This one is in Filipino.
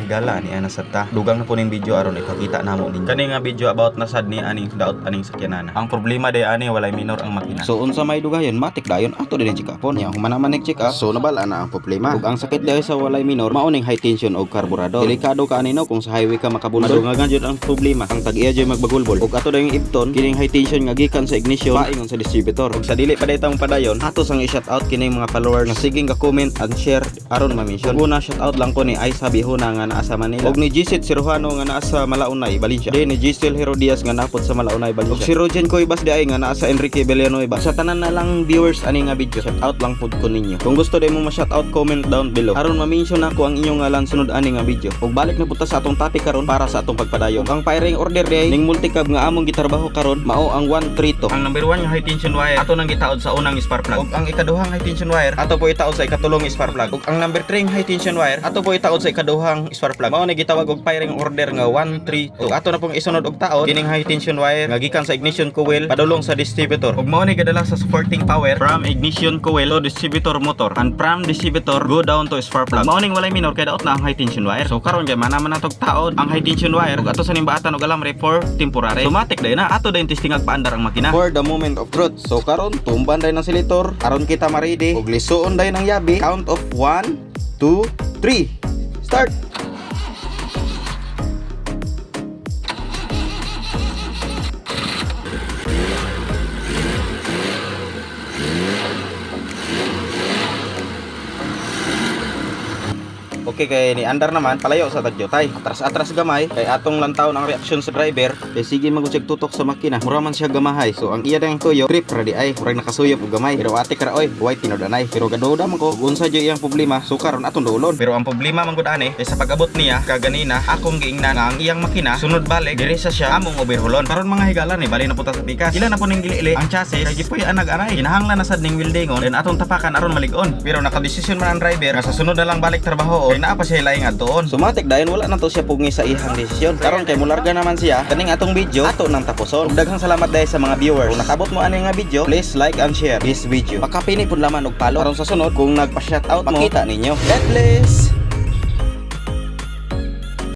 higala ni ana sad ta. Dugang na po ning video aron ipakita namo ninyo. Kani nga video about na sad ni aning daot aning sakyanana. Ang problema day ani walay minor ang makina. So unsa may dugayon matik dayon ato din check upon. Nya human naman check up. So nabala na ang problema. Ug ang sakit dayon sa walay minor mao ning high tension og karburador. Delikado ka anino kung sa highway ka makabulbol. Madungagan jud ang problema. Ang tag-iya jud magbagulbol. Ug ato dayon ibton kining high tension nga gikan sa ignition paingon sa distributor. Ug sa dili pa daytang padayon ato sang i-shout out kining mga followers nga siging ka comment and share aron ma-mention. Una shout out lang ko ni Aisa Bihuna nga naa sa Manila. Ug ni Gisette Cirujano nga naa sa Malaunay, Valencia. Din ni Giselle Herodias nga napod sa Malaunay, Valencia. Ug si Rogen Coibas di ay nga naa sa Enrique Villanueva. Sa tanan na lang viewers ani nga video, shout out lang pud ko ninyo. Kung gusto day mo ma-shout out, comment down below aron ma-mention nako ang inyong ngalan sunod ani nga video. Ug balik na punta sa atong topic karon para sa atong pagpadayon. Ang firing order day ning multicab nga among gitrabaho karon mao ang 132. Ang number 1 nga high tension wire ato nang gitaod sa unang spark plug. Ug ang ikaduhang high tension wire ato po itaod sa ikatulong spark plug. Ug ang number 3 high tension wire ato po itaod sa ikaduhang spark plug. Mao ni gitawag og firing order nga 132. Ato na pong isunod og taod kining high tension wire nga gikan sa ignition coil padulong sa distributor. Ug mao ni gadala sa supporting power from ignition coil to distributor motor and from distributor go down to spark plug. Mao ning walay minor kay daot na ang high tension wire. So karon kay mana man natog taod ang high tension wire ug ato sa nimbaatan og alamre for temporary. Automatic day na ato dayon testing ag paandar ang makina. For the moment of truth. So karon tumban day ng silitor aron kita ma-ready ug lisuon day ng yabi. Count of 1 2 3. Start. Okay, kay ni andar naman palayo sa tagyotay. Atras-atras gamay kay atong lantaw ang reaksyon sa driver kay sige magutsig tutok sa makina. Mura man siya gamahay. So ang iya dang tuyo trip ready ay murag nakasuyop og gamay. Pero ate kara oy, white tinodanay. Pero gaduda man ko unsa jud iyang problema so karon atong dulon. Pero ang problema man gud ani kay sa pag-abot niya kaganina akong giingnan ang iyang makina sunod balik diri sa siya among overhaulon. Karon mga higala ni bali na punta sa pikas. Ila na po ning gili ang chassis kay gipoy anag aray. Kinahanglan na sad ning weldingon and atong tapakan aron malig-on. Pero nakadesisyon man ang driver nga sa sunod na lang balik trabaho kay naa pa siya laing adtoon. Sumatik dayon wala na to siya pugi sa ihang desisyon. Karon kay mularga naman siya kaning atong video ato nang tapuson. Ug daghang salamat dahil sa mga viewers. Kung nakabot mo ani nga video, please like and share this video. Pakapini pud laman og palo aron sa sunod kung nagpa-shoutout mo makita ninyo. God bless.